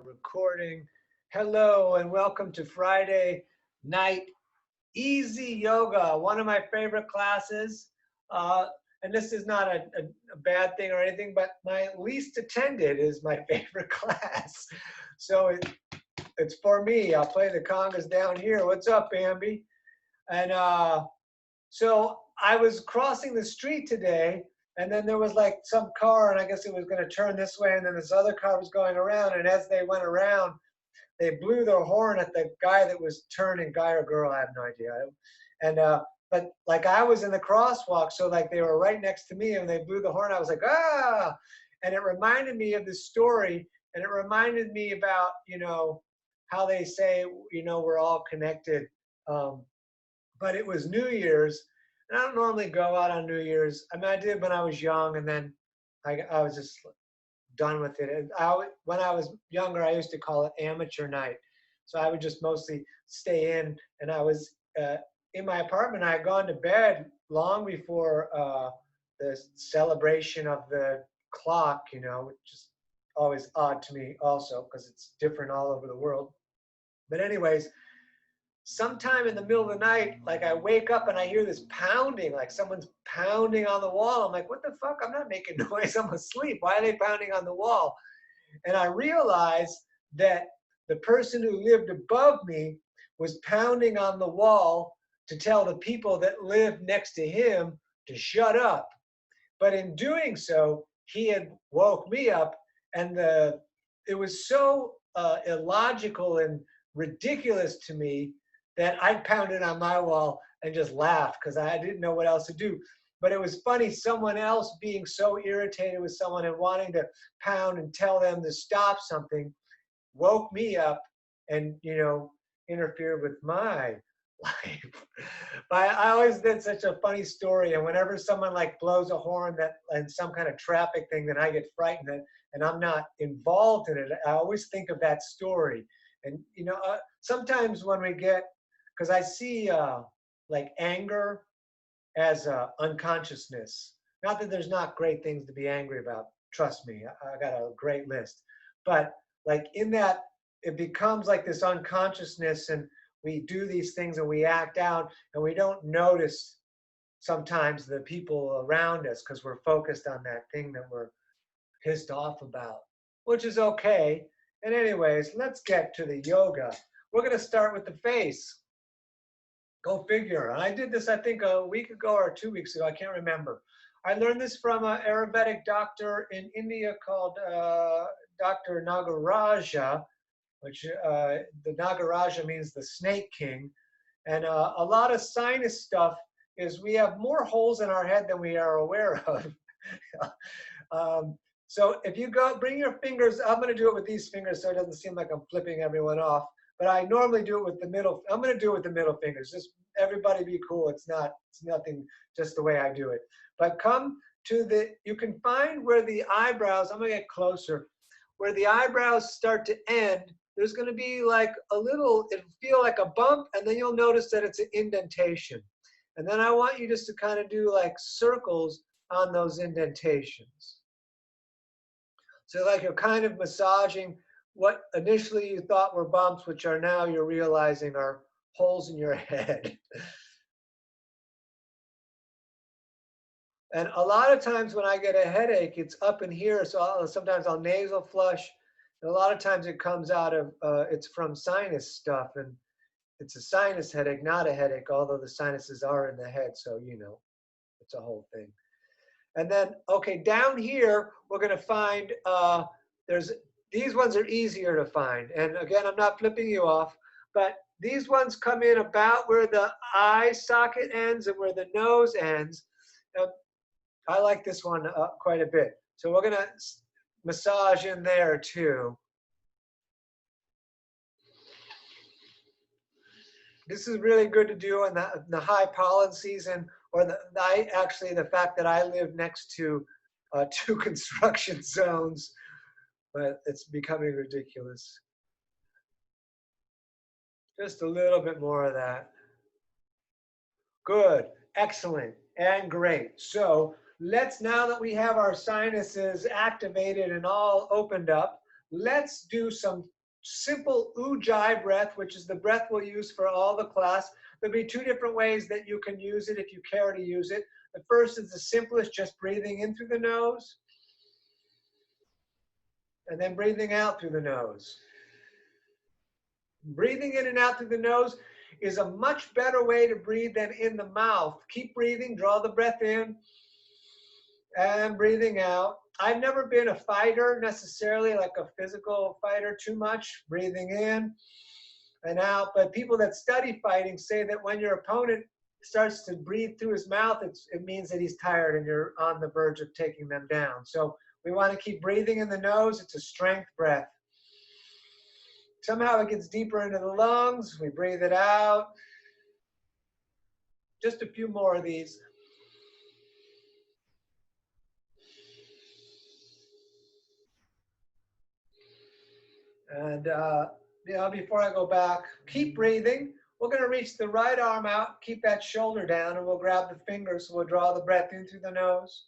Recording. Hello and welcome to Friday night easy yoga, one of my favorite classes. Uh, and this is not a bad thing or anything, but my least attended is my favorite class. So it's for me. I'll play the congas down here. What's up, Bambi? And so I was crossing the street today, and then there was like some car, and I guess it was going to turn this way, and then this other car was going around, and as they went around, they blew their horn at the guy that was turning, guy or girl, I have no idea. And but like I was in the crosswalk, so like they were right next to me, and they blew the horn. I was like, ah! And it reminded me of this story, and it reminded me about, how they say, we're all connected. But it was New Year's, and I don't normally go out on New Year's. I mean, I did when I was young, and then I was just done with it. And when I was younger, I used to call it amateur night. So I would just mostly stay in, and I was in my apartment. I had gone to bed long before the celebration of the clock, which is always odd to me also because it's different all over the world. But anyways, sometime in the middle of the night, like I wake up and I hear this pounding, like someone's pounding on the wall. I'm like, what the fuck? I'm not making noise. I'm asleep. Why are they pounding on the wall? And I realized that the person who lived above me was pounding on the wall to tell the people that lived next to him to shut up. But in doing so, he had woke me up, and it was so illogical and ridiculous to me that I pounded on my wall and just laughed because I didn't know what else to do. But it was funny, someone else being so irritated with someone and wanting to pound and tell them to stop something woke me up and, interfered with my life. But I always did such a funny story. And whenever someone like blows a horn and some kind of traffic thing, then I get frightened and I'm not involved in it. I always think of that story. And, sometimes when we get, because I see like anger as unconsciousness. Not that there's not great things to be angry about. Trust me, I got a great list. But like in that, it becomes like this unconsciousness, and we do these things and we act out, and we don't notice sometimes the people around us because we're focused on that thing that we're pissed off about, which is okay. And anyways, let's get to the yoga. We're going to start with the face. Go figure. I did this, I think, a week ago or 2 weeks ago. I can't remember. I learned this from an Ayurvedic doctor in India called Dr. Nagaraja, which the Nagaraja means the snake king. And a lot of sinus stuff is we have more holes in our head than we are aware of. So if you go, bring your fingers, I'm going to do it with these fingers so it doesn't seem like I'm flipping everyone off. But I normally do it with the middle. I'm going to do it with the middle fingers. Just everybody be cool. It's nothing, just the way I do it. But come to you can find where the eyebrows, I'm going to get closer, where the eyebrows start to end. There's going to be like it'll feel like a bump, and then you'll notice that it's an indentation. And then I want you just to kind of do like circles on those indentations. So like you're kind of massaging what initially you thought were bumps, which are now you're realizing are holes in your head. And a lot of times when I get a headache, it's up in here. So sometimes I'll nasal flush. And a lot of times it comes out of, it's from sinus stuff. And it's a sinus headache, not a headache, although the sinuses are in the head. So, it's a whole thing. And then, okay, down here, we're going to find, these ones are easier to find. And again, I'm not flipping you off, but these ones come in about where the eye socket ends and where the nose ends. I like this one quite a bit. So we're going to massage in there too. This is really good to do in the high pollen season, or the fact that I live next to 2 construction zones, but it's becoming ridiculous. Just a little bit more of that. Good, excellent, and great. So now that we have our sinuses activated and all opened up, let's do some simple Ujjai breath, which is the breath we'll use for all the class. There'll be two different ways that you can use it if you care to use it. The first is the simplest, just breathing in through the nose and then breathing out through the nose. Breathing in and out through the nose is a much better way to breathe than in the mouth. Keep breathing, draw the breath in and breathing out. I've never been a fighter necessarily, like a physical fighter too much, breathing in and out. But people that study fighting say that when your opponent starts to breathe through his mouth, it means that he's tired and you're on the verge of taking them down. So we want to keep breathing in the nose. It's a strength breath. Somehow it gets deeper into the lungs. We breathe it out. Just a few more of these. And before I go back, keep breathing. We're going to reach the right arm out, keep that shoulder down, and we'll grab the fingers. So we'll draw the breath in through the nose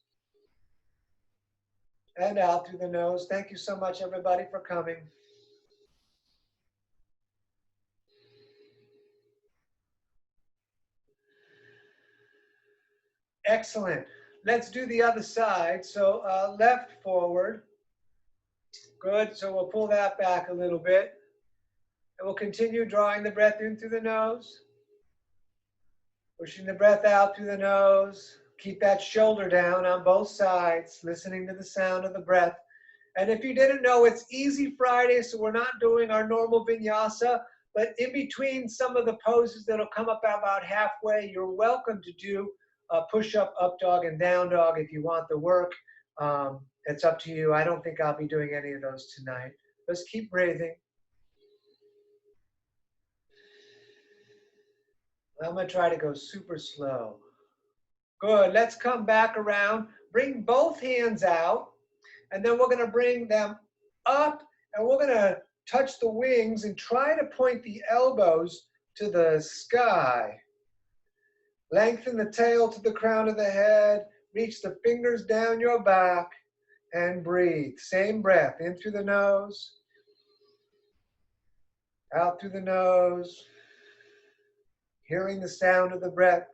and out through the nose. Thank you so much, everybody, for coming. Excellent. Let's do the other side. So left forward. Good. So we'll pull that back a little bit. And we'll continue drawing the breath in through the nose. Pushing the breath out through the nose. Keep that shoulder down on both sides, listening to the sound of the breath. And if you didn't know, it's Easy Friday, so we're not doing our normal vinyasa. But in between some of the poses that'll come up about halfway, you're welcome to do a push-up, up dog, and down dog if you want the work. It's up to you. I don't think I'll be doing any of those tonight. Just keep breathing. I'm going to try to go super slow. Good. Let's come back around. Bring both hands out. And then we're going to bring them up. And we're going to touch the wings and try to point the elbows to the sky. Lengthen the tail to the crown of the head. Reach the fingers down your back. And breathe. Same breath. In through the nose. Out through the nose. Hearing the sound of the breath.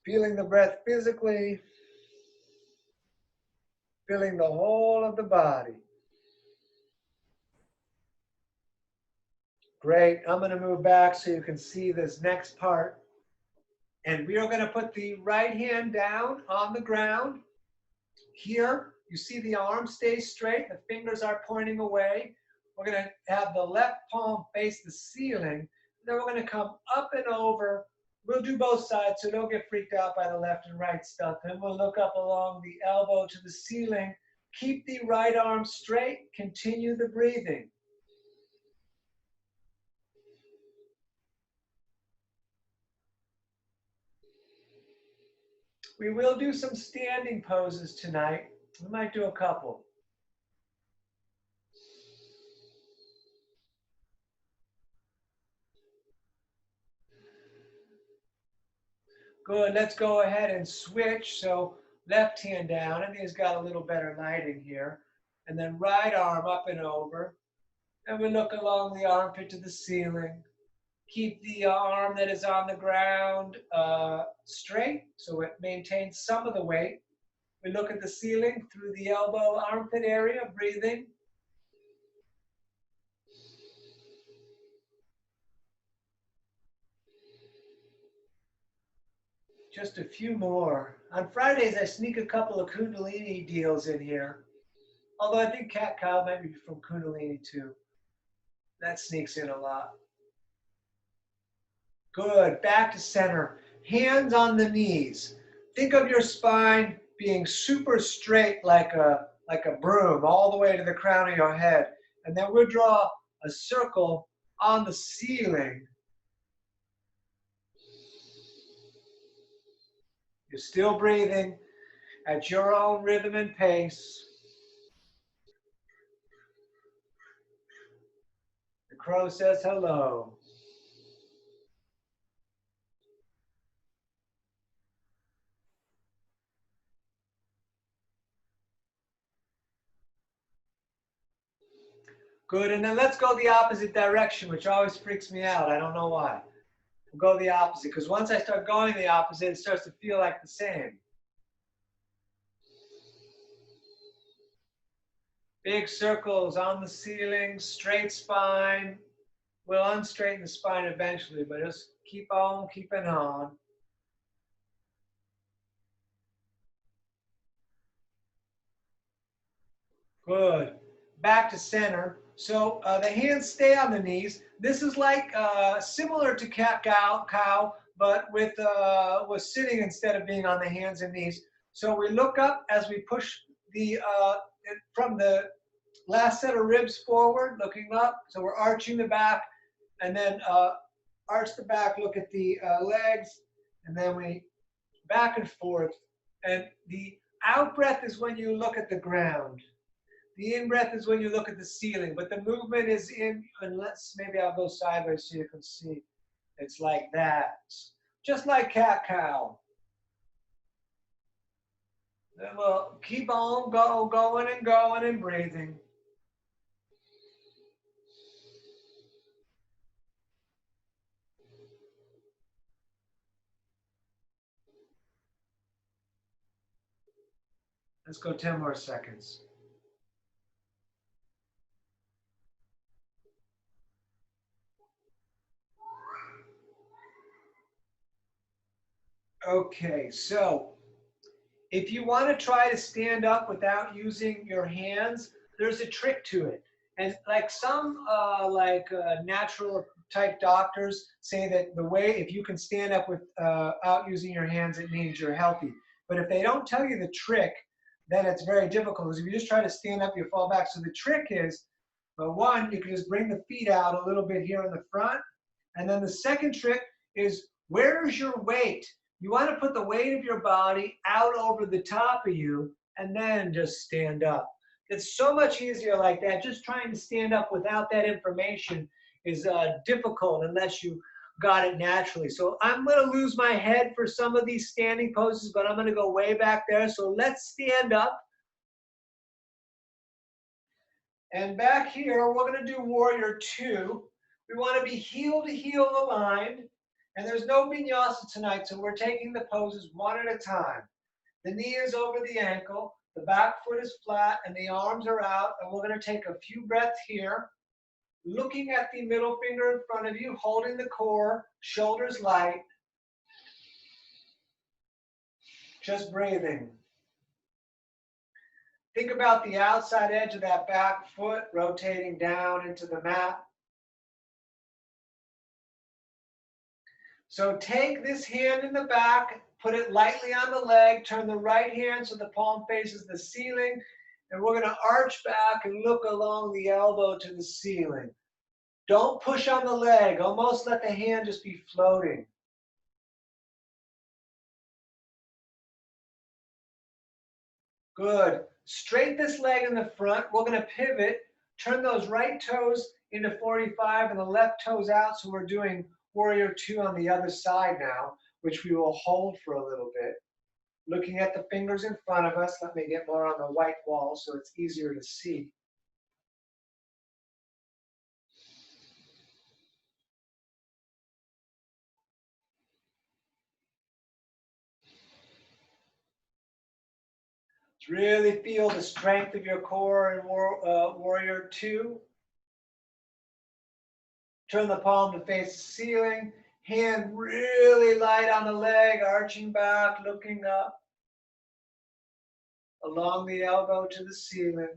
Feeling the breath physically. Feeling the whole of the body. Great. I'm going to move back so you can see this next part. And we are going to put the right hand down on the ground. Here, you see the arm stays straight. The fingers are pointing away. We're going to have the left palm face the ceiling. Then we're going to come up and over. We'll do both sides, so don't get freaked out by the left and right stuff. Then we'll look up along the elbow to the ceiling. Keep the right arm straight. Continue the breathing. We will do some standing poses tonight. We might do a couple. Good, let's go ahead and switch. So left hand down, I think it's got a little better lighting here. And then right arm up and over. And we look along the armpit to the ceiling. Keep the arm that is on the ground straight so it maintains some of the weight. We look at the ceiling through the elbow armpit area, breathing. Just a few more. On Fridays, I sneak a couple of Kundalini deals in here. Although I think Cat Cow might be from Kundalini too. That sneaks in a lot. Good. Back to center. Hands on the knees. Think of your spine being super straight like a broom all the way to the crown of your head. And then we'll draw a circle on the ceiling. You're still breathing at your own rhythm and pace. The crow says hello. Good, and then let's go the opposite direction, which always freaks me out. I don't know why. We'll go the opposite, because once I start going the opposite, it starts to feel like the same. Big circles on the ceiling, straight spine. We'll unstraighten the spine eventually, but just keep on keeping on. Good. Back to center. So the hands stay on the knees. This is like similar to cat cow, but with sitting instead of being on the hands and knees. So we look up as we push the from the last set of ribs forward, looking up. So we're arching the back, and then arch the back, look at the legs, and then we back and forth. And the out breath is when you look at the ground. The in-breath is when you look at the ceiling, but the movement is in, unless maybe I'll go sideways so you can see. It's like that, just like cat-cow. Then we'll keep on going and breathing. Let's go 10 more seconds. Okay, so if you want to try to stand up without using your hands, there's a trick to it. And like some natural type doctors say that the way, if you can stand up without using your hands, it means you're healthy. But if they don't tell you the trick, then it's very difficult. Because if you just try to stand up, you fall back. So the trick is, one, you can just bring the feet out a little bit here in the front. And then the second trick is, where's your weight? You want to put the weight of your body out over the top of you and then just stand up. It's so much easier like that. Just trying to stand up without that information is difficult unless you got it naturally. So I'm going to lose my head for some of these standing poses, but I'm going to go way back there. So let's stand up. And back here, we're going to do warrior two. We want to be heel to heel aligned. And there's no vinyasa tonight, so we're taking the poses one at a time. The knee is over the ankle, the back foot is flat, and the arms are out. And we're going to take a few breaths here, looking at the middle finger in front of you, holding the core, shoulders light. Just breathing. Think about the outside edge of that back foot rotating down into the mat. So take this hand in the back, put it lightly on the leg, turn the right hand so the palm faces the ceiling, and we're going to arch back and look along the elbow to the ceiling. Don't push on the leg, almost let the hand just be floating. Good. Straight this leg in the front. We're going to pivot, turn those right toes into 45 and the left toes out, so we're doing warrior two on the other side now, which we will hold for a little bit. Looking at the fingers in front of us, let me get more on the white wall so it's easier to see. Really feel the strength of your core in warrior two. Turn the palm to face the ceiling. Hand really light on the leg, arching back, looking up. Along the elbow to the ceiling.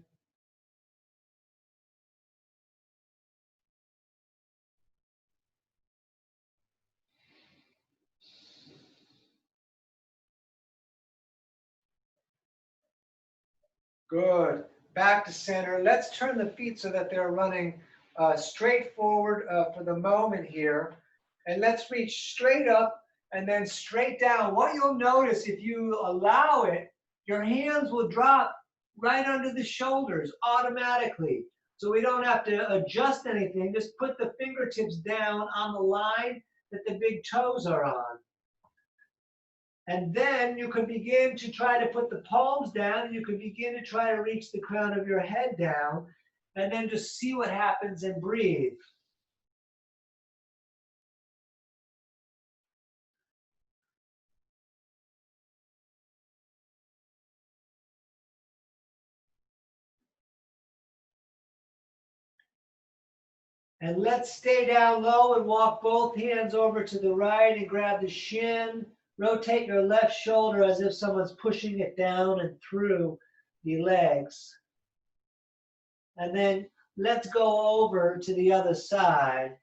Good. Back to center. Let's turn the feet so that they're running straight forward for the moment here. And let's reach straight up and then straight down. What you'll notice, if you allow it, your hands will drop right under the shoulders automatically. So we don't have to adjust anything. Just put the fingertips down on the line that the big toes are on. And then you can begin to try to put the palms down, and you can begin to try to reach the crown of your head down. and then just see what happens and breathe. And let's stay down low and walk both hands over to the right and grab the shin. Rotate your left shoulder as if someone's pushing it down and through the legs. And then let's go over to the other side.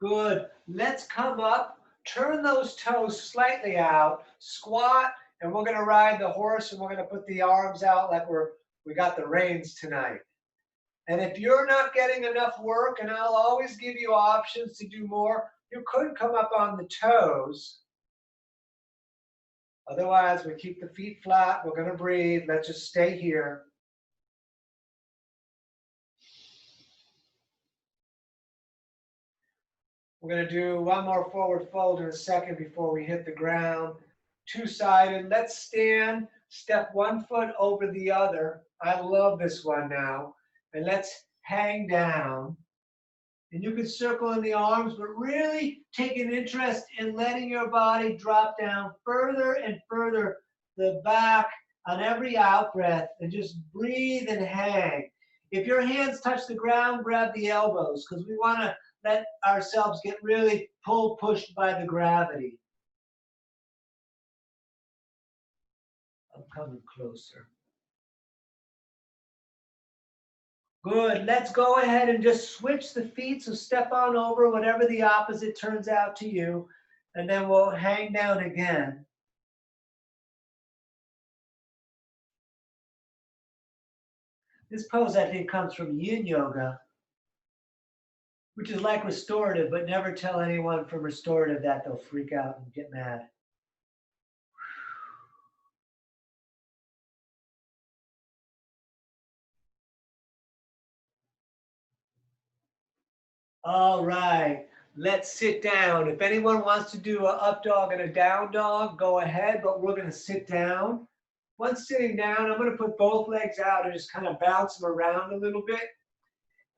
Good. Let's come up, turn those toes slightly out, squat, and we're going to ride the horse, and we're going to put the arms out like we got the reins tonight. And if you're not getting enough work, and I'll always give you options to do more, you could come up on the toes. Otherwise, we keep the feet flat. We're going to breathe. Let's just stay here. We're going to do one more forward fold in a second before we hit the ground. Two-sided. Let's stand. Step one foot over the other. I love this one now. And let's hang down. And you can circle in the arms, but really take an interest in letting your body drop down further and further the back on every out breath, and just breathe and hang. If your hands touch the ground, grab the elbows, because we want to let ourselves get really pushed by the gravity. I'm coming closer. Good. Let's go ahead and just switch the feet. So step on over, whatever the opposite turns out to you. And then we'll hang down again. This pose, I think, comes from Yin Yoga, which is like restorative, but never tell anyone from restorative that. They'll freak out and get mad. All right, let's sit down. If anyone wants to do an up dog and a down dog, go ahead, but we're going to sit down. Once sitting down, I'm going to put both legs out and just kind of bounce them around a little bit.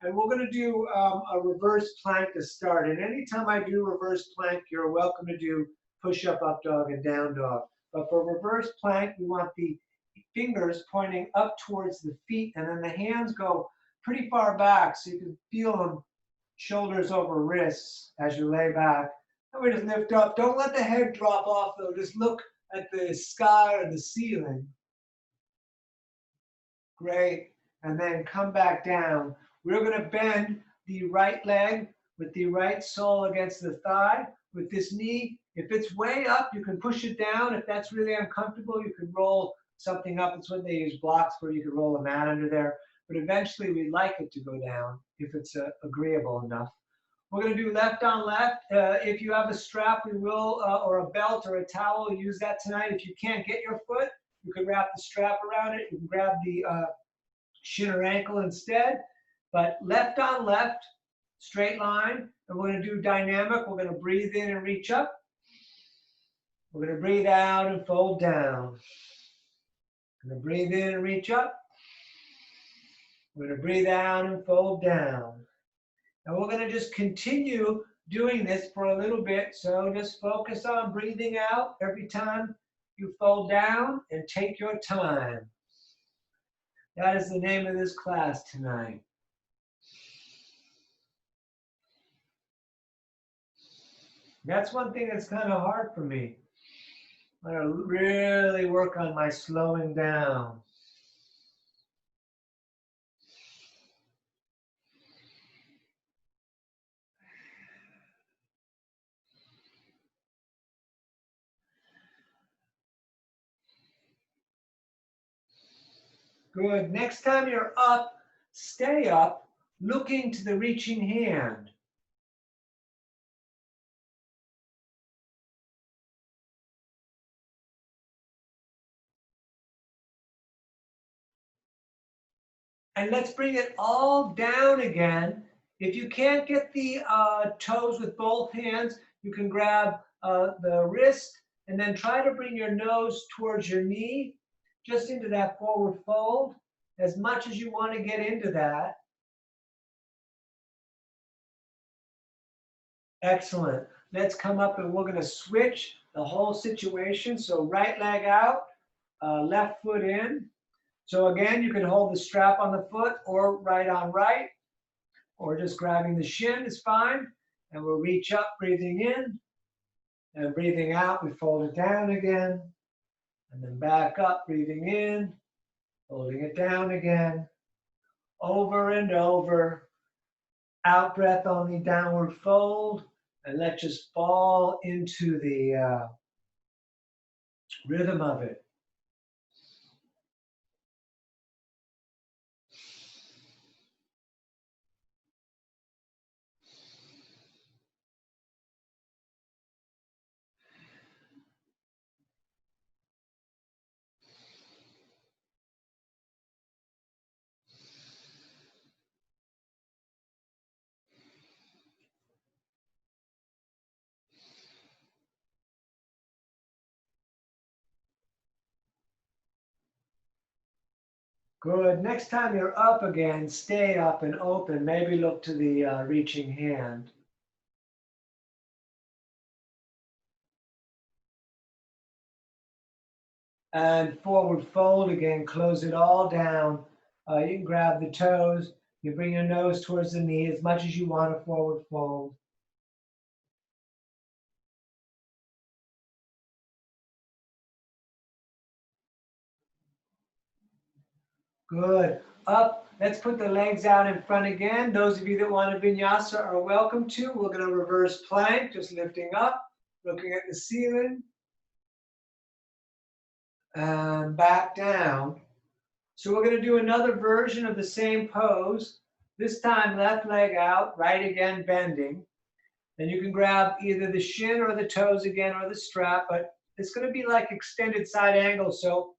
And we're going to do a reverse plank to start. And anytime I do reverse plank, you're welcome to do push-up, up dog, and down dog. But for reverse plank, we want the fingers pointing up towards the feet, and then the hands go pretty far back so you can feel them shoulders over wrists as you lay back. And we just lift up. Don't let the head drop off, though. Just look at the sky or the ceiling. Great. And then come back down. We're going to bend the right leg with the right sole against the thigh. With this knee, if it's way up, you can push it down. If that's really uncomfortable, you can roll something up. It's when they use blocks where you can roll a mat under there. But eventually, we like it to go down if it's agreeable enough. We're going to do left on left. If you have a strap, we will, or a belt or a towel, use that tonight. If you can't get your foot, you can wrap the strap around it. You can grab the shin or ankle instead. But left on left, straight line. And we're going to do dynamic. We're going to breathe in and reach up. We're going to breathe out and fold down. We're going to breathe in and reach up. We're going to breathe out and fold down. And we're going to just continue doing this for a little bit. So just focus on breathing out every time you fold down and take your time. That is the name of this class tonight. That's one thing that's kind of hard for me. I'm going to really work on my slowing down. Good. Next time you're up, stay up, looking to the reaching hand. And let's bring it all down again. If you can't get the toes with both hands, you can grab the wrist And then try to bring your nose towards your knee, just into that forward fold, as much as you want to get into that. Excellent. Let's come up and we're going to switch the whole situation. So right leg out, left foot in. So again, you can hold the strap on the foot or right on right, or just grabbing the shin is fine. And we'll reach up, breathing in, and breathing out, we fold it down again, and then back up, breathing in, holding it down again, over and over. Out breath on the downward fold, and let's just fall into the rhythm of it. Good. Next time you're up again, stay up and open. Maybe look to the reaching hand. And forward fold again, close it all down. You can grab the toes. You bring your nose towards the knee as much as you want to forward fold. Good. Up. Let's put the legs out in front again. Those of you that want a vinyasa are welcome to. We're going to reverse plank, just lifting up, looking at the ceiling. And back down. So we're going to do another version of the same pose. This time left leg out, right again bending. Then you can grab either the shin or the toes again or the strap, but it's going to be like extended side angle. So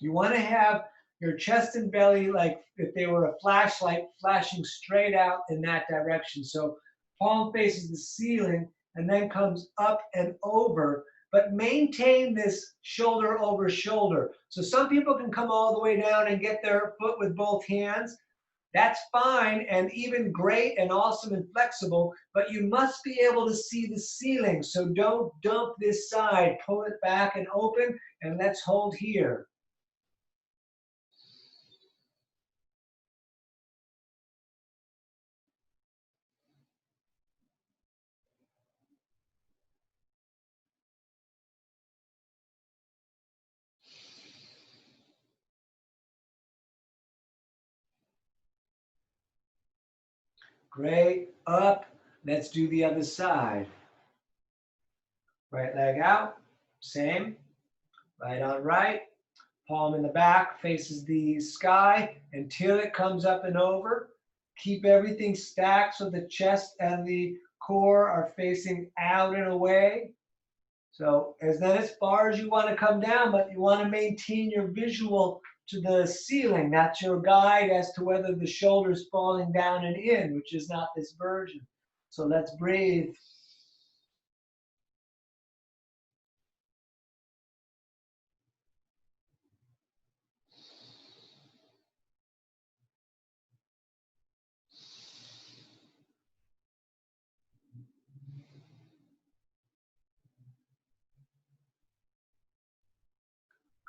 you want to have your chest and belly like if they were a flashlight flashing straight out in that direction. So palm faces the ceiling and then comes up and over, but maintain this shoulder over shoulder. So some people can come all the way down and get their foot with both hands. That's fine and even great and awesome and flexible, but you must be able to see the ceiling. So don't dump this side, pull it back and open, and let's hold here. Great, up. Let's do the other side. Right leg out, same. Right on right, palm in the back, faces the sky until it comes up and over. Keep everything stacked so the chest and the core are facing out and away. So as far as you want to come down, but you want to maintain your visual to the ceiling. That's your guide as to whether the shoulder's falling down and in, which is not this version. So let's breathe.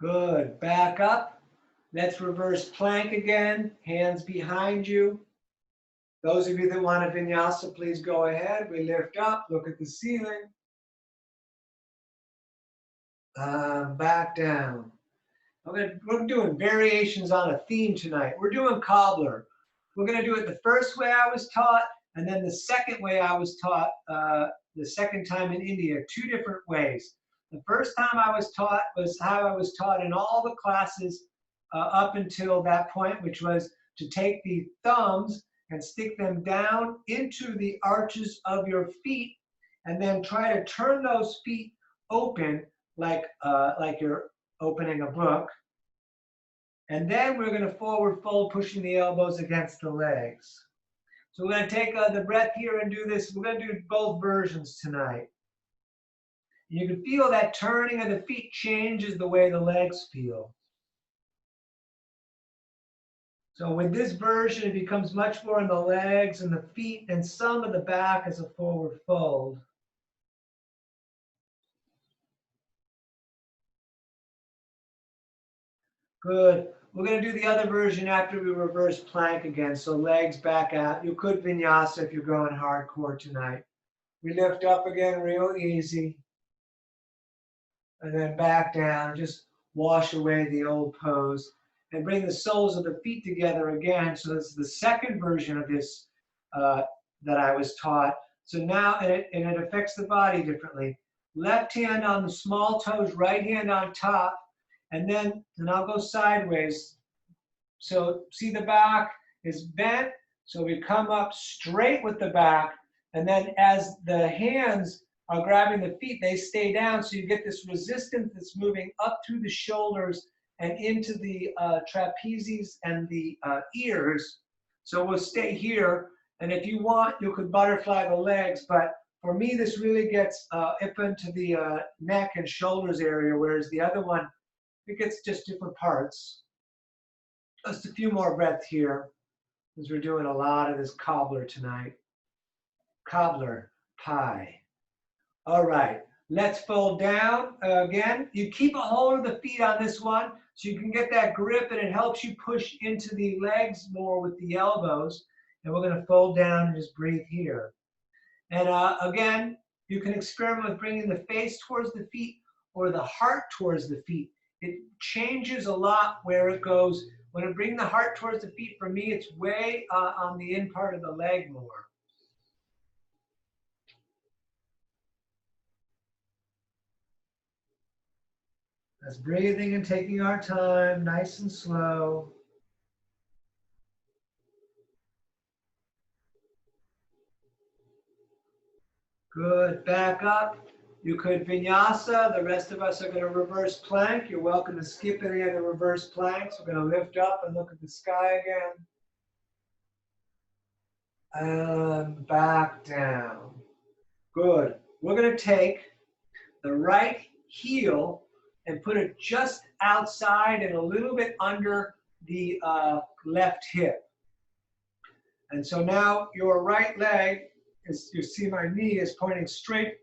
Good. Back up. Let's reverse plank again. Hands behind you. Those of you that want a vinyasa, please go ahead. We lift up, look at the ceiling. Back down. We're doing variations on a theme tonight. We're doing cobbler. We're going to do it the first way I was taught, and then the second way I was taught the second time in India, 2 different ways. The first time I was taught was how I was taught in all the classes up until that point, which was to take the thumbs and stick them down into the arches of your feet, and then try to turn those feet open like you're opening a book. And then we're going to forward fold, pushing the elbows against the legs. So we're going to take the breath here and do this. We're going to do both versions tonight. You can feel that turning of the feet changes the way the legs feel. So with this version, it becomes much more in the legs and the feet and some of the back as a forward fold. Good. We're going to do the other version after we reverse plank again. So legs back out. You could vinyasa if you're going hardcore tonight. We lift up again real easy. And then back down. Just wash away the old pose. And bring the soles of the feet together again. So this is the second version of this that I was taught. So now, and it affects the body differently. Left hand on the small toes, right hand on top. And I'll go sideways. So see the back is bent. So we come up straight with the back. And then as the hands are grabbing the feet, they stay down. So you get this resistance that's moving up through the shoulders and into the trapezius and the ears. So we'll stay here. And if you want, you could butterfly the legs. But for me, this really gets up into the neck and shoulders area, whereas the other one, it gets just different parts. Just a few more breaths here, because we're doing a lot of this cobbler tonight. Cobbler, pie. All right, let's fold down again. You keep a hold of the feet on this one so you can get that grip, and it helps you push into the legs more with the elbows. And we're going to fold down and just breathe here. And again, you can experiment with bringing the face towards the feet or the heart towards the feet. It changes a lot where it goes. When I bring the heart towards the feet, for me, it's way on the in part of the leg more. That's breathing and taking our time, nice and slow. Good, back up. You could vinyasa. The rest of us are going to reverse plank. You're welcome to skip any of the reverse planks. We're going to lift up and look at the sky again. And back down. Good. We're going to take the right heel and put it just outside and a little bit under the left hip. And so now your right leg, you see my knee is pointing straight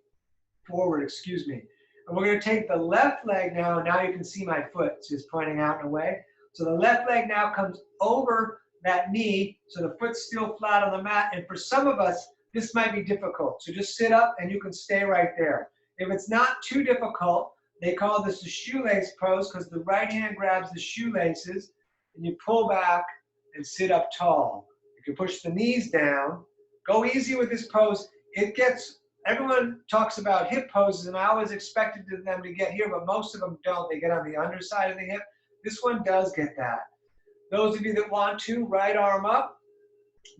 forward, excuse me. And we're going to take the left leg now. Now you can see my foot is pointing out and away. So the left leg now comes over that knee, so the foot's still flat on the mat. And for some of us, this might be difficult. So just sit up and you can stay right there. If it's not too difficult, they call this the shoelace pose because the right hand grabs the shoelaces and you pull back and sit up tall. You can push the knees down. Go easy with this pose. Everyone talks about hip poses, and I always expected them to get here, but most of them don't. They get on the underside of the hip. This one does get that. Those of you that want to, right arm up,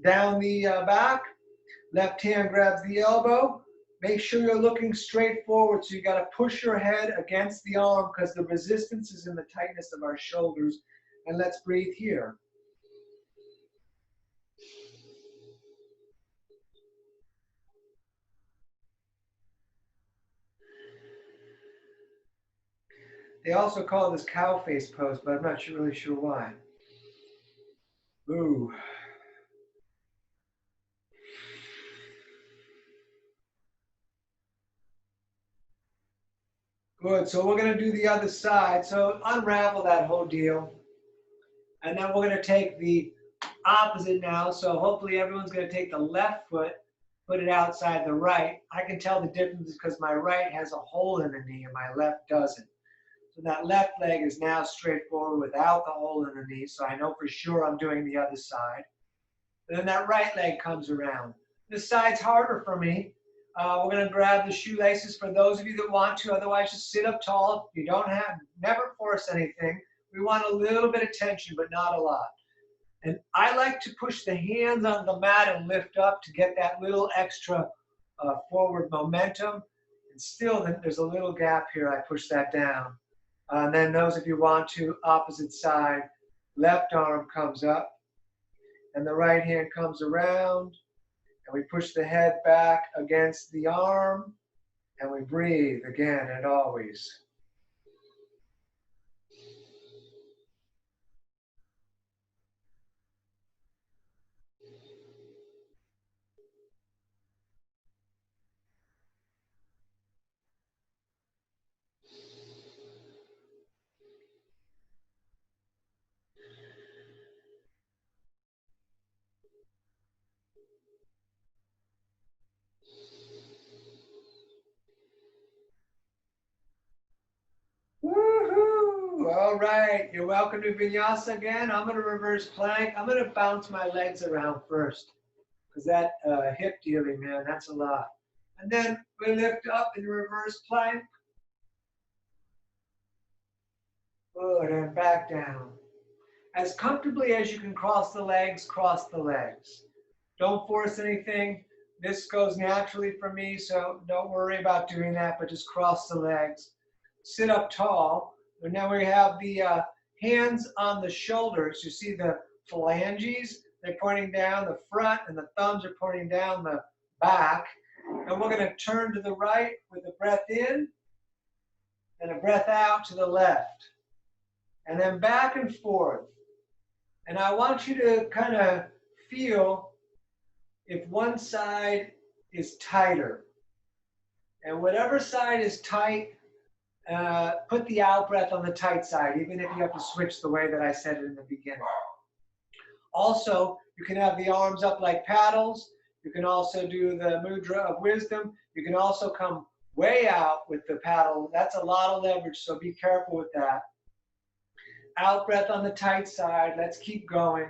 down the back, left hand grabs the elbow. Make sure you're looking straight forward, so you got to push your head against the arm because the resistance is in the tightness of our shoulders. And let's breathe here. They also call this cow face pose, but I'm not really sure why. Ooh. Good, so we're gonna do the other side. So unravel that whole deal. And then we're gonna take the opposite now. So hopefully everyone's gonna take the left foot, put it outside the right. I can tell the difference because my right has a hole in the knee and my left doesn't. So that left leg is now straightforward without the hole in the knee. So I know for sure I'm doing the other side. And then that right leg comes around. This side's harder for me. We're going to grab the shoelaces for those of you that want to. Otherwise, just sit up tall. You don't have, never force anything. We want a little bit of tension, but not a lot. And I like to push the hands on the mat and lift up to get that little extra forward momentum. And still, there's a little gap here. I push that down. And then those of you want to, opposite side, left arm comes up. And the right hand comes around. And we push the head back against the arm. And we breathe again and always. Woohoo! All right, you're welcome to Vinyasa again. I'm going to reverse plank. I'm going to bounce my legs around first because that hip dealing, man, that's a lot. And then we lift up in reverse plank. Good, and back down. As comfortably as you can cross the legs, cross the legs. Don't force anything. This goes naturally for me, so don't worry about doing that, but just cross the legs. Sit up tall. And now we have the hands on the shoulders. You see the phalanges? They're pointing down the front, and the thumbs are pointing down the back. And we're going to turn to the right with a breath in and a breath out to the left. And then back and forth. And I want you to kind of feel if one side is tighter. And whatever side is tight, put the out breath on the tight side, even if you have to switch the way that I said it in the beginning. Also, you can have the arms up like paddles. You can also do the mudra of wisdom. You can also come way out with the paddle. That's a lot of leverage, so be careful with that. Out breath on the tight side. Let's keep going.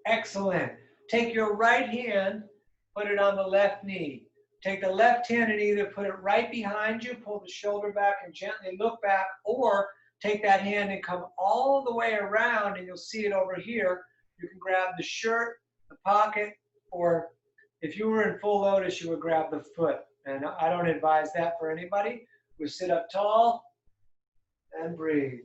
Excellent. Take your right hand, put it on the left knee. Take the left hand and either put it right behind you, pull the shoulder back and gently look back, or take that hand and come all the way around, and you'll see it over here. You can grab the shirt, the pocket, or if you were in full lotus, you would grab the foot. And I don't advise that for anybody. We sit up tall and breathe.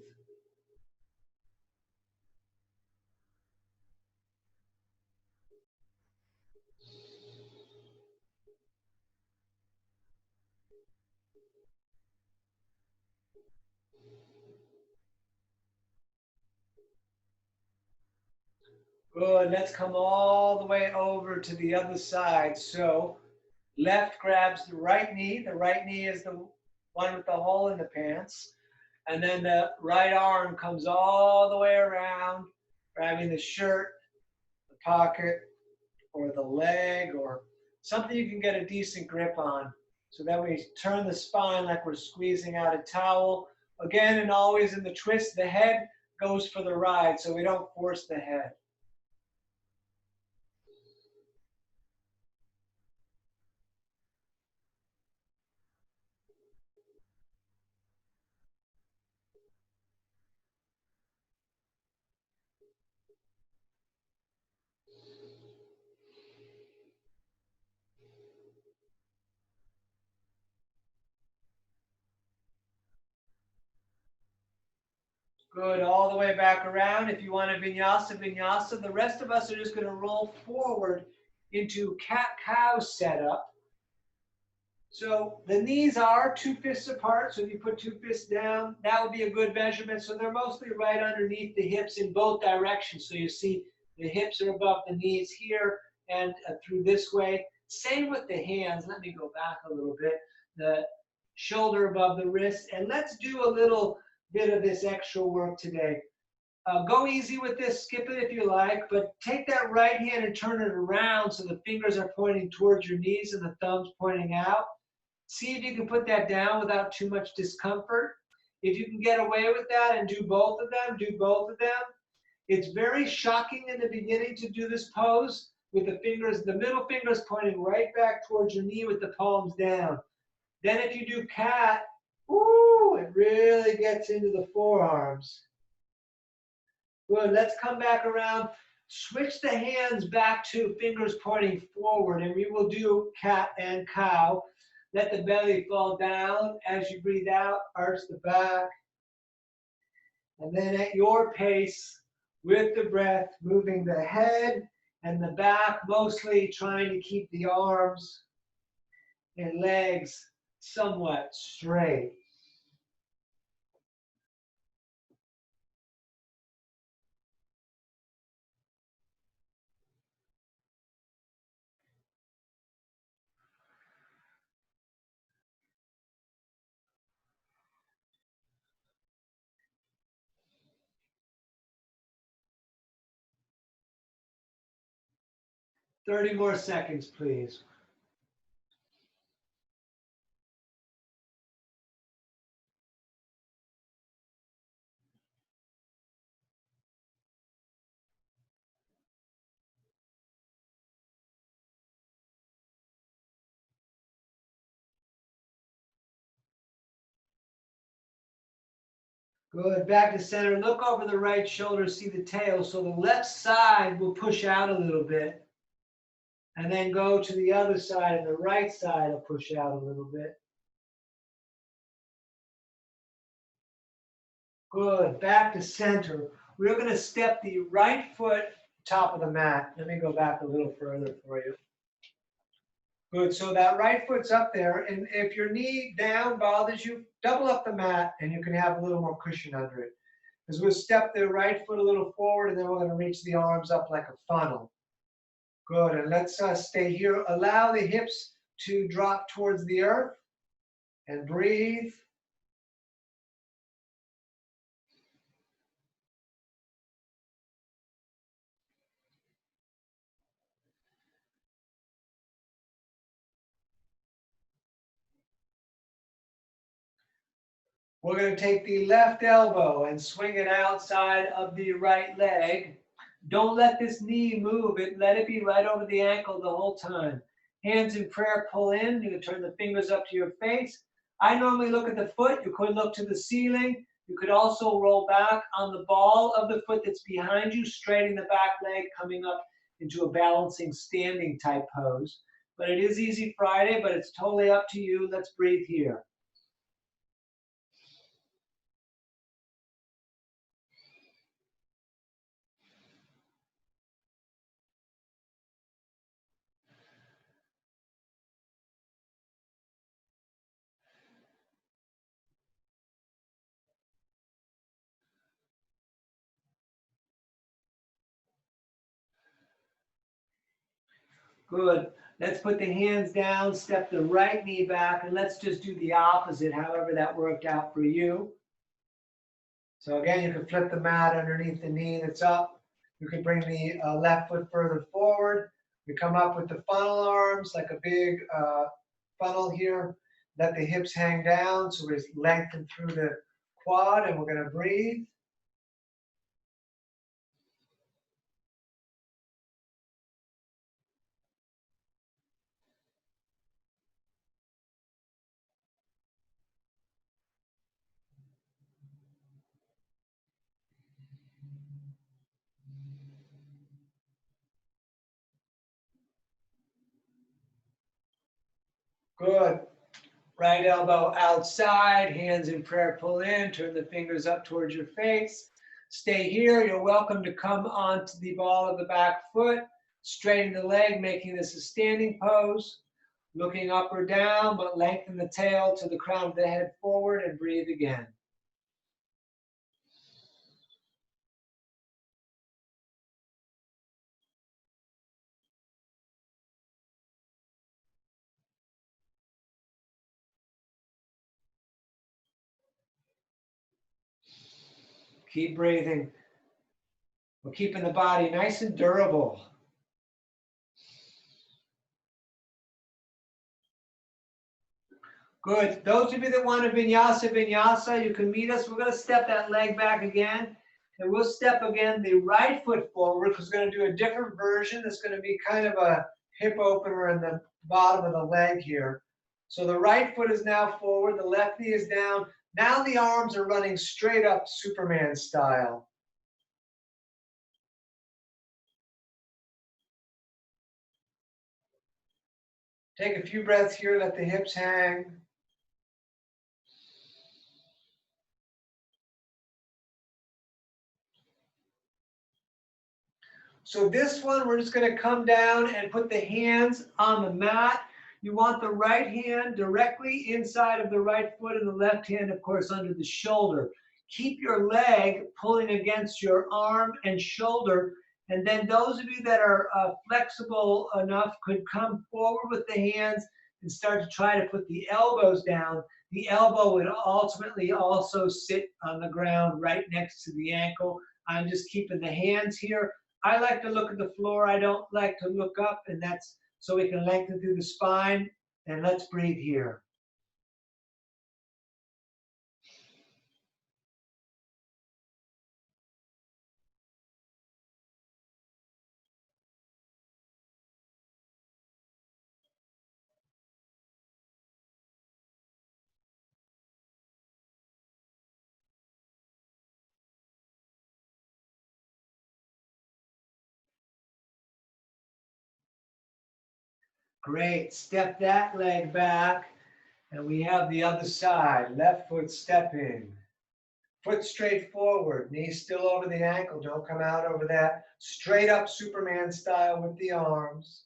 Good. Let's come all the way over to the other side. So left grabs the right knee. The right knee is the one with the hole in the pants. And then the right arm comes all the way around, grabbing the shirt, the pocket, or the leg, or something you can get a decent grip on. So then we turn the spine like we're squeezing out a towel. Again, and always in the twist, the head goes for the ride, so we don't force the head. Good, all the way back around. If you want a vinyasa, vinyasa. The rest of us are just going to roll forward into cat-cow setup. So the knees are 2 fists apart. So if you put 2 fists down, that would be a good measurement. So they're mostly right underneath the hips in both directions. So you see the hips are above the knees here and through this way. Same with the hands. Let me go back a little bit. The shoulder above the wrist. And let's do a little bit of this extra work today. Go easy with this, skip it if you like, but take that right hand and turn it around so the fingers are pointing towards your knees and the thumbs pointing out. See if you can put that down without too much discomfort. If you can get away with that and do both of them, do both of them. It's very shocking in the beginning to do this pose with the fingers, the middle fingers pointing right back towards your knee with the palms down. Then if you do cat, ooh, it really gets into the forearms. Good, let's come back around. Switch the hands back to fingers pointing forward, and we will do cat and cow. Let the belly fall down as you breathe out, arch the back. And then at your pace, with the breath, moving the head and the back, mostly trying to keep the arms and legs somewhat straight. Thirty more seconds, please. Good, back to center. Look over the right shoulder, see the tail. So the left side will push out a little bit. And then go to the other side, and the right side will push out a little bit. Good, back to center. We're going to step the right foot top of the mat. Let me go back a little further for you. Good, so that right foot's up there, and if your knee down bothers you, double up the mat, and you can have a little more cushion under it. Because we'll step the right foot a little forward, and then we're going to reach the arms up like a funnel. Good, and let's stay here. Allow the hips to drop towards the earth, and breathe. We're going to take the left elbow and swing it outside of the right leg. Don't let this knee move. Let it be right over the ankle the whole time. Hands in prayer, pull in. You can turn the fingers up to your face. I normally look at the foot. You could look to the ceiling. You could also roll back on the ball of the foot that's behind you, straighten the back leg, coming up into a balancing standing type pose. But it is Easy Friday, but it's totally up to you. Let's breathe here. Good. Let's put the hands down, step the right knee back, and let's just do the opposite, however that worked out for you. So again, you can flip the mat underneath the knee that's up. You can bring the left foot further forward. We come up with the funnel arms, like a big funnel here. Let the hips hang down, so we lengthen through the quad, and we're going to breathe. Good. Right elbow outside, hands in prayer, pull in, turn the fingers up towards your face. Stay here. You're welcome to come onto the ball of the back foot, straighten the leg, making this a standing pose. Looking up or down, but lengthen the tail to the crown of the head forward and breathe again. Keep breathing. We're keeping the body nice and durable. Good. Those of you that want a vinyasa, you can meet us. We're going to step that leg back again. And we'll step again the right foot forward because we're going to do a different version. It's going to be kind of a hip opener in the bottom of the leg here. So the right foot is now forward. The left knee is down. Now the arms are running straight up Superman style. Take a few breaths here, let the hips hang. So this one, we're just going to come down and put the hands on the mat. You want the right hand directly inside of the right foot and the left hand, of course, under the shoulder. Keep your leg pulling against your arm and shoulder. And then those of you that are flexible enough could come forward with the hands and start to try to put the elbows down. The elbow would ultimately also sit on the ground right next to the ankle. I'm just keeping the hands here. I like to look at the floor. I don't like to look up, and that's so we can lengthen through the spine. And let's breathe here. Great. Step that leg back. And we have the other side. Left foot stepping. Foot straight forward. Knee still over the ankle. Don't come out over that. Straight up Superman style with the arms.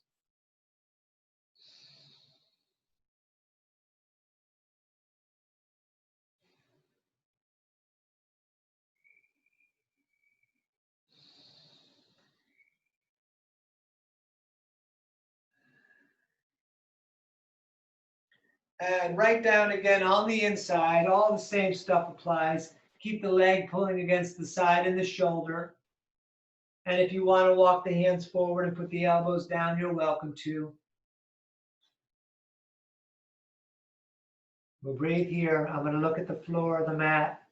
And right down again on the inside. All the same stuff applies. Keep the leg pulling against the side and the shoulder. And if you want to walk the hands forward and put the elbows down, you're welcome to. We'll breathe here. I'm going to look at the floor of the mat.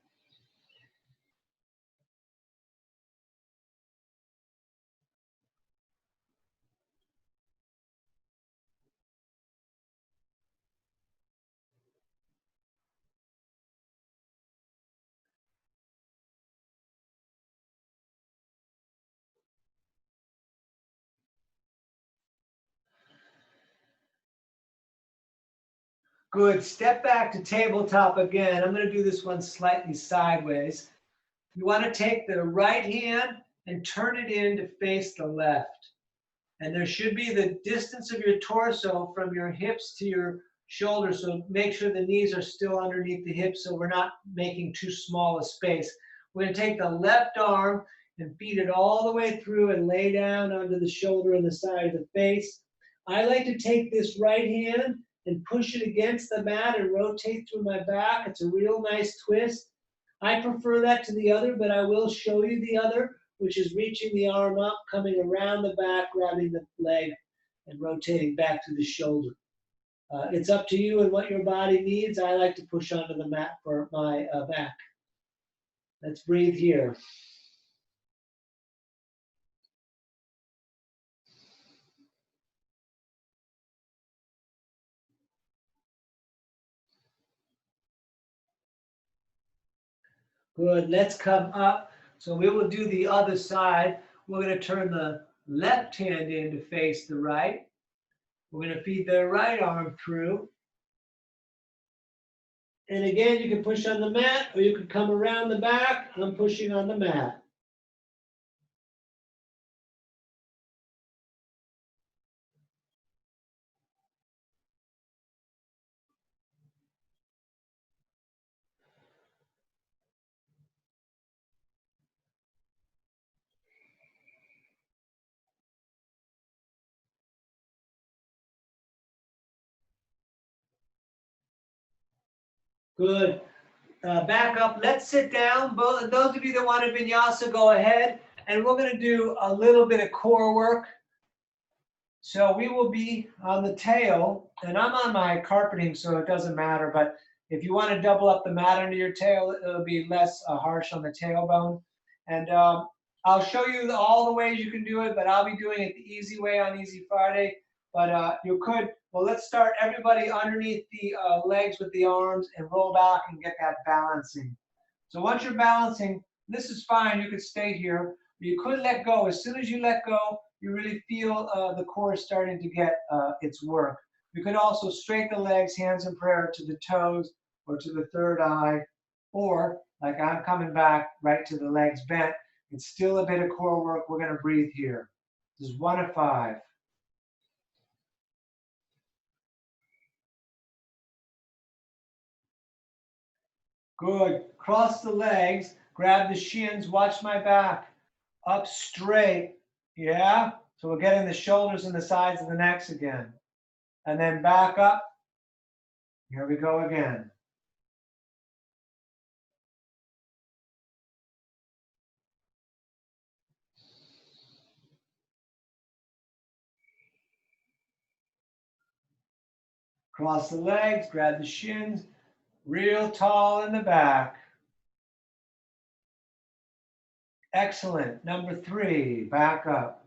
Good. Step back to tabletop again. I'm going to do this one slightly sideways. You want to take the right hand and turn it in to face the left. And there should be the distance of your torso from your hips to your shoulders. So make sure the knees are still underneath the hips so we're not making too small a space. We're going to take the left arm and feed it all the way through and lay down onto the shoulder and the side of the face. I like to take this right hand and push it against the mat and rotate through my back. It's a real nice twist. I prefer that to the other, but I will show you the other, which is reaching the arm up, coming around the back, grabbing the leg, and rotating back to the shoulder. It's up to you and what your body needs. I like to push onto the mat for my back. Let's breathe here. Good. Let's come up. So we will do the other side. We're going to turn the left hand in to face the right. We're going to feed the right arm through. And again, you can push on the mat or you can come around the back. I'm pushing on the mat. Good. Back up. Let's sit down. Those of you that want to vinyasa, go ahead. And we're going to do a little bit of core work. So we will be on the tail, and I'm on my carpeting, so it doesn't matter. But if you want to double up the mat under your tail, it'll be less harsh on the tailbone. And I'll show you all the ways you can do it, but I'll be doing it the easy way on Easy Friday. But you could, well, let's start everybody underneath the legs with the arms and roll back and get that balancing. So once you're balancing, this is fine. You could stay here. You could let go. As soon as you let go, you really feel the core starting to get its work. You can also straighten the legs, hands in prayer to the toes or to the third eye, or like I'm coming back right to the legs bent. It's still a bit of core work. We're going to breathe here. This is 1 of 5. Good. Cross the legs, grab the shins, watch my back. Up straight. Yeah? So we're getting the shoulders and the sides of the necks again. And then back up. Here we go again. Cross the legs, grab the shins, real tall in the back. Excellent. Number 3, back up.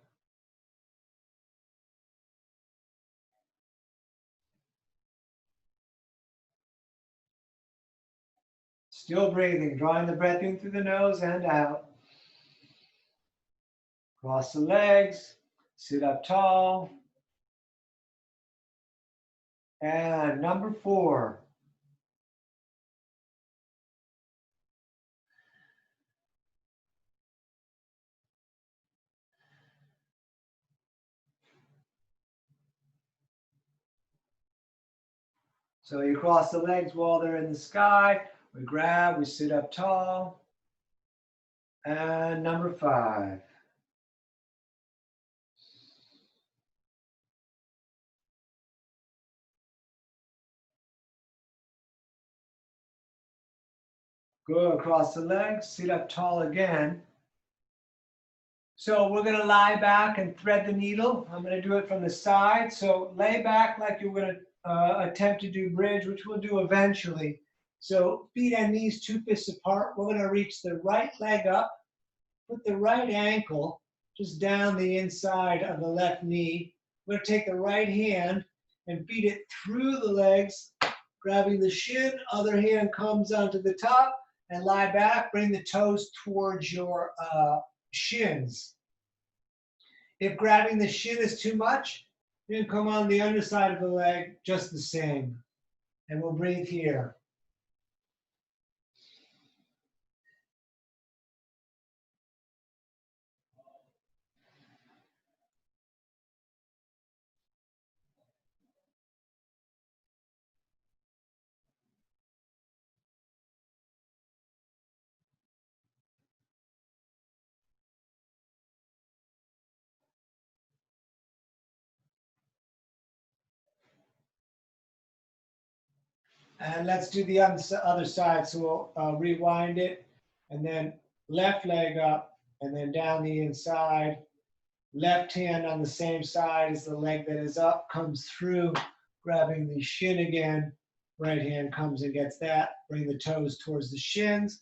Still breathing, drawing the breath in through the nose and out. Cross the legs, sit up tall. And number 4. So you cross the legs while they're in the sky. We grab, we sit up tall. And number 5. Good, across the legs, sit up tall again. So we're going to lie back and thread the needle. I'm going to do it from the side. So lay back like you're going to attempt to do bridge, which we'll do eventually. So feet and knees 2 fists apart. We're going to reach the right leg up, put the right ankle just down the inside of the left knee. We're going to take the right hand and feed it through the legs, grabbing the shin. Other hand comes onto the top and lie back. Bring the toes towards your shins. If grabbing the shin is too much, you can come on the underside of the leg just the same. And we'll breathe here. And let's do the other side. So we'll rewind it. And then left leg up and then down the inside. Left hand on the same side as the leg that is up, comes through, grabbing the shin again. Right hand comes and gets that. Bring the toes towards the shins.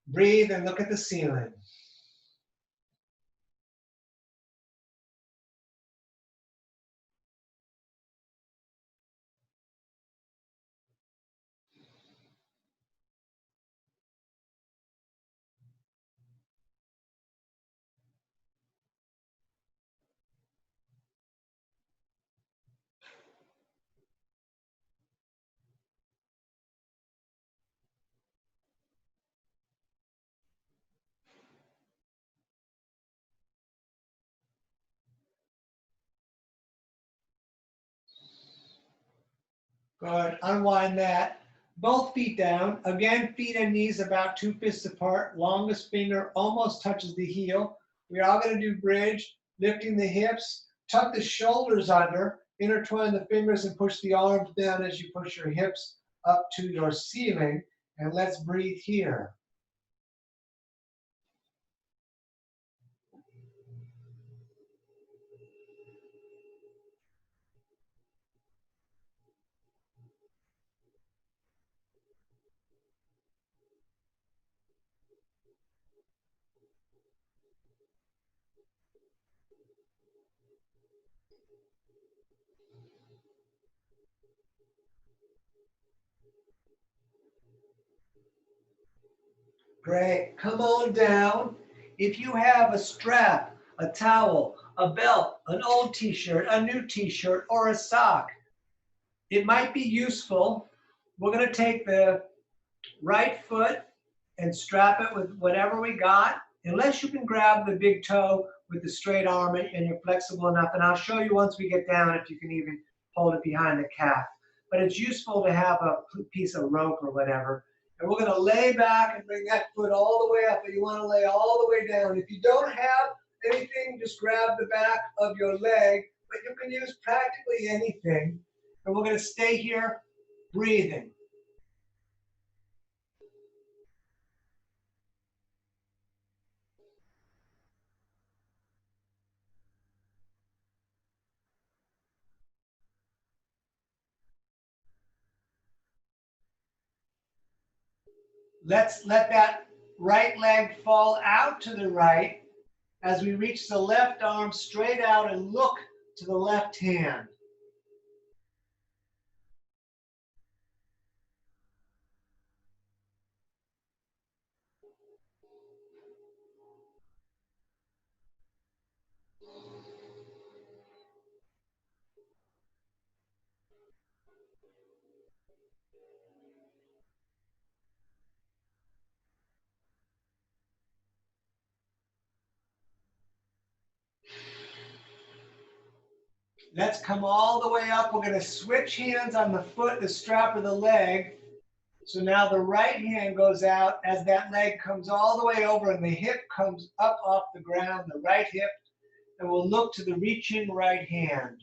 Breathe and look at the ceiling. Good. Unwind that. Both feet down. Again, feet and knees about 2 fists apart. Longest finger almost touches the heel. We are going to do bridge, lifting the hips. Tuck the shoulders under. Intertwine the fingers and push the arms down as you push your hips up to your ceiling. And let's breathe here. Great. Come on down. If you have a strap, a towel, a belt, an old t-shirt, a new t-shirt, or a sock, it might be useful. We're going to take the right foot and strap it with whatever we got, unless you can grab the big toe with the straight arm and you're flexible enough. And I'll show you once we get down if you can even hold it behind the calf. But it's useful to have a piece of rope or whatever. And we're going to lay back and bring that foot all the way up, but you want to lay all the way down. If you don't have anything, just grab the back of your leg, but you can use practically anything. And we're going to stay here breathing. Let's let that right leg fall out to the right as we reach the left arm straight out and look to the left hand. Let's come all the way up. We're going to switch hands on the foot, the strap of the leg. So now the right hand goes out as that leg comes all the way over and the hip comes up off the ground, the right hip, and we'll look to the reaching right hand.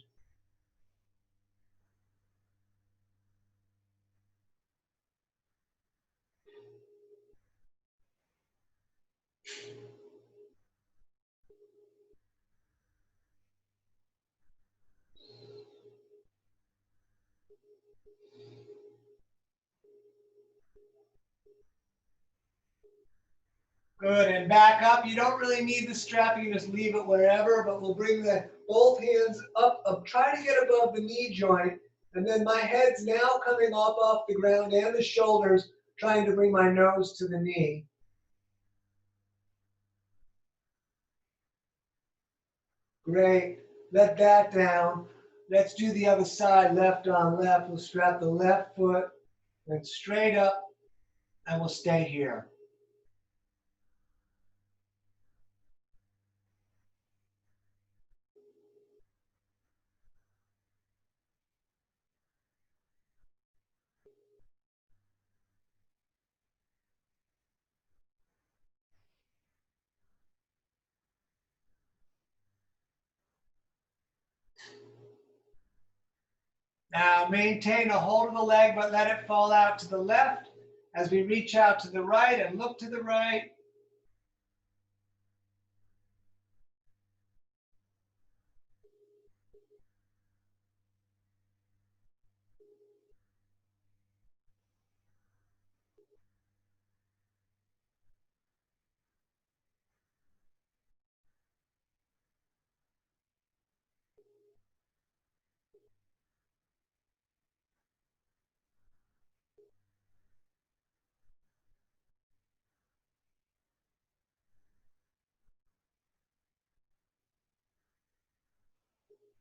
Good, and back up. You don't really need the strap, you can just leave it wherever, but we'll bring both hands up, try to get above the knee joint, and then my head's now coming up off the ground and the shoulders, trying to bring my nose to the knee. Great, let that down. Let's do the other side, left on left. We'll strap the left foot, then straight up, and we'll stay here. Now maintain a hold of the leg, but let it fall out to the left as we reach out to the right and look to the right.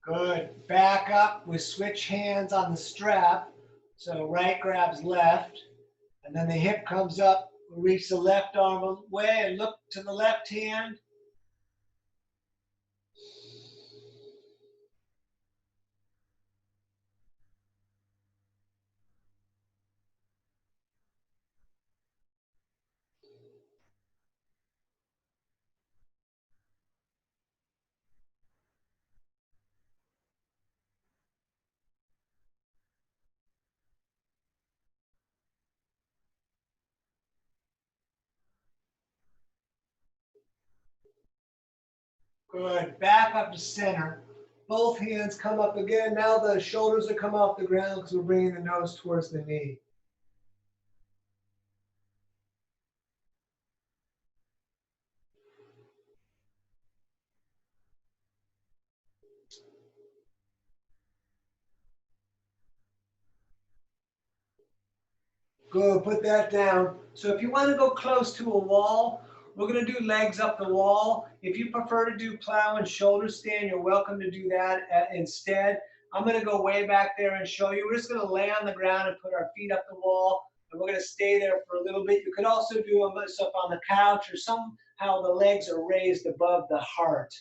Good. Back up. We switch hands on the strap. So right grabs left, and then the hip comes up. We reach the left arm away and look to the left hand. Good. Back up to center. Both hands come up again. Now the shoulders are come off the ground because we're bringing the nose towards the knee. Good, put that down. So if you want to go close to a wall, we're going to do legs up the wall. If you prefer to do plow and shoulder stand, you're welcome to do that instead. I'm going to go way back there and show you. We're just going to lay on the ground and put our feet up the wall, and we're going to stay there for a little bit. You could also do this up on the couch, or somehow the legs are raised above the heart.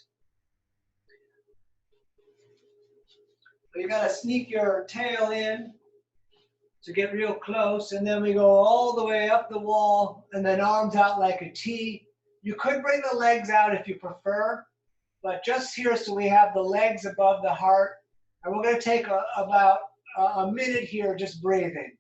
So you got to sneak your tail in to get real close, and then we go all the way up the wall, and then arms out like a T. You could bring the legs out if you prefer, but just here so we have the legs above the heart. And we're going to take about a minute here just breathing.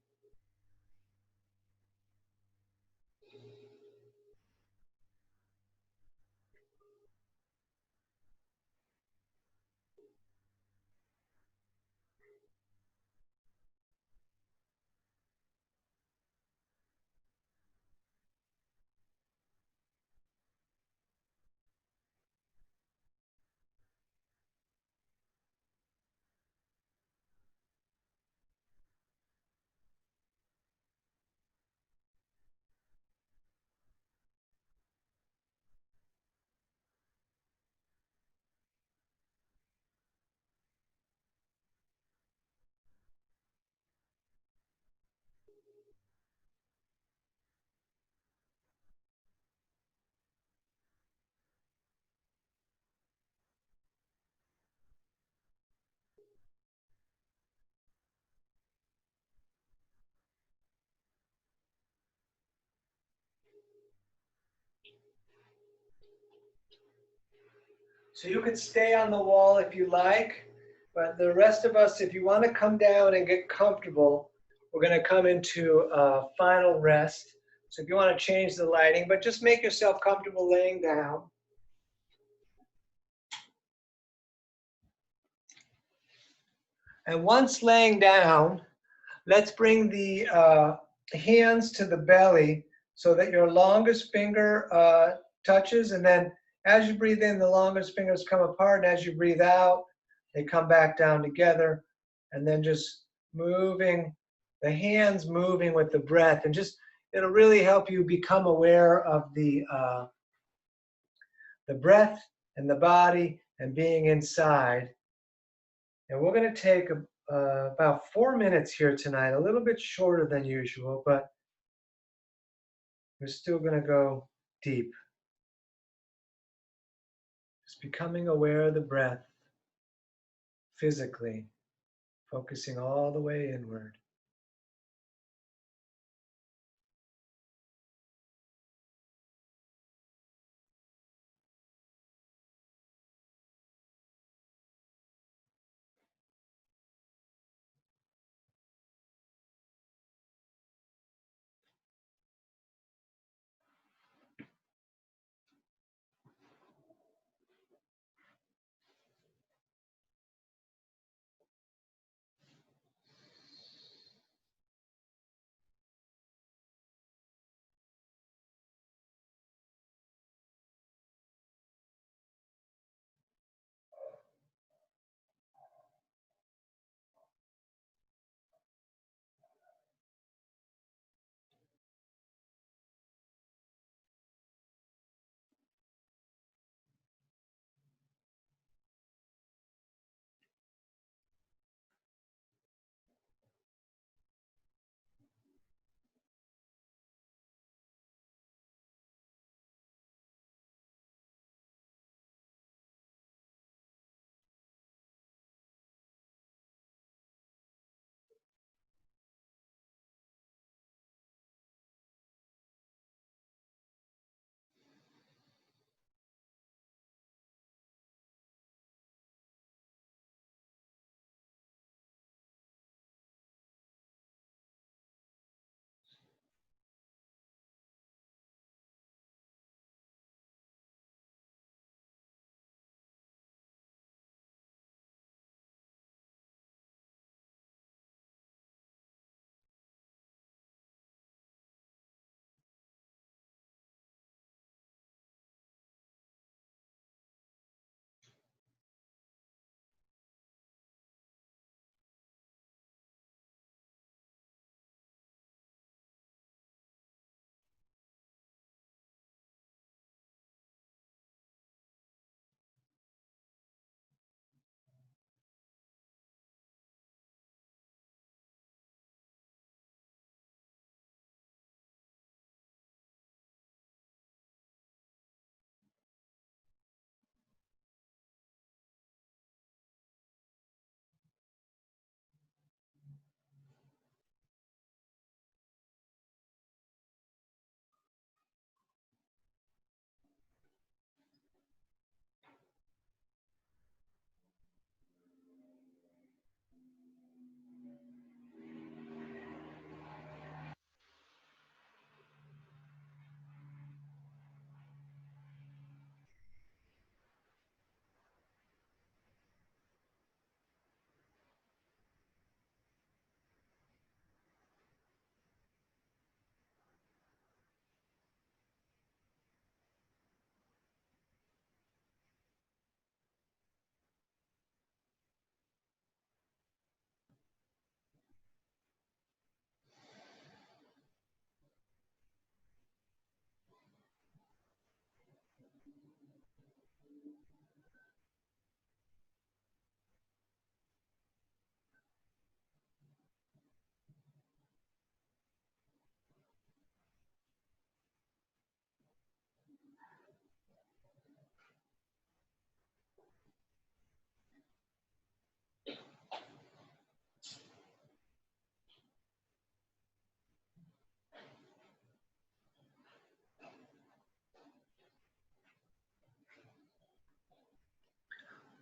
So you could stay on the wall if you like, but the rest of us, if you want to come down and get comfortable, we're going to come into final rest. So if you want to change the lighting, but just make yourself comfortable laying down. And once laying down, let's bring the hands to the belly so that your longest finger touches, and then as you breathe in, the longest fingers come apart, and as you breathe out, they come back down together, and then just moving, the hands moving with the breath, and just, it'll really help you become aware of the breath and the body and being inside. And we're going to take about 4 minutes here tonight, a little bit shorter than usual, but we're still going to go deep. Just becoming aware of the breath physically, focusing all the way inward.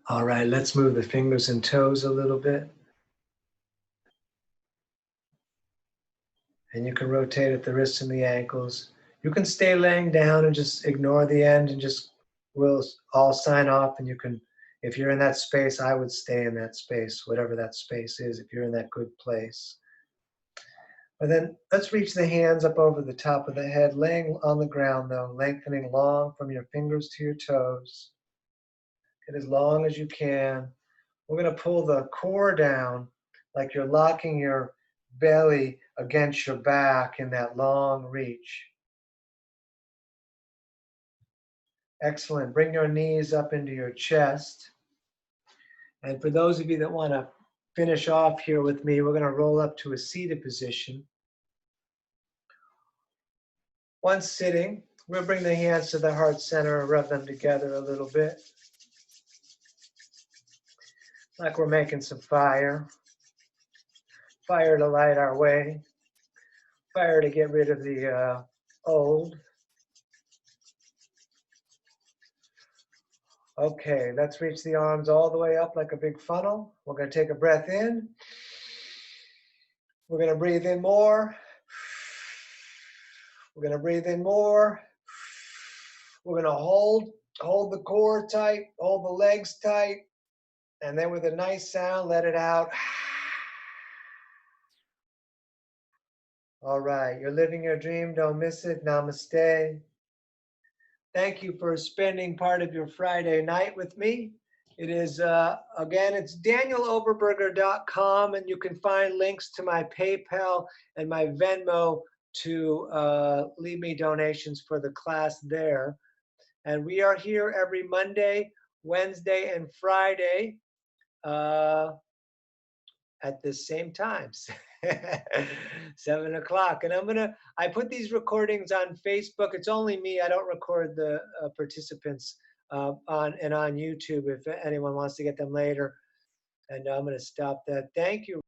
All right, let's move the fingers and toes a little bit. And you can rotate at the wrists and the ankles. You can stay laying down and just ignore the end and just we'll all sign off. And you can, if you're in that space, I would stay in that space, whatever that space is, if you're in that good place. But then let's reach the hands up over the top of the head, laying on the ground though, lengthening long from your fingers to your toes. Get as long as you can. We're going to pull the core down like you're locking your belly against your back in that long reach. Excellent. Bring your knees up into your chest. And for those of you that want to finish off here with me, we're going to roll up to a seated position. Once sitting, we'll bring the hands to the heart center and rub them together a little bit. Like we're making some fire. Fire to light our way. Fire to get rid of the old. Okay, let's reach the arms all the way up like a big funnel. We're going to take a breath in. We're going to breathe in more. We're going to breathe in more. We're going to hold the core tight, hold the legs tight, and then with a nice sound, let it out. All right, you're living your dream. Don't miss it. Namaste. Thank you for spending part of your Friday night with me. It is, again, it's danieloberberger.com, and you can find links to my PayPal and my Venmo to leave me donations for the class there. And we are here every Monday, Wednesday, and Friday at the same times. 7 o'clock. And I put these recordings on Facebook. It's only me. I don't record the participants on YouTube if anyone wants to get them later. And I'm going to stop that. Thank you.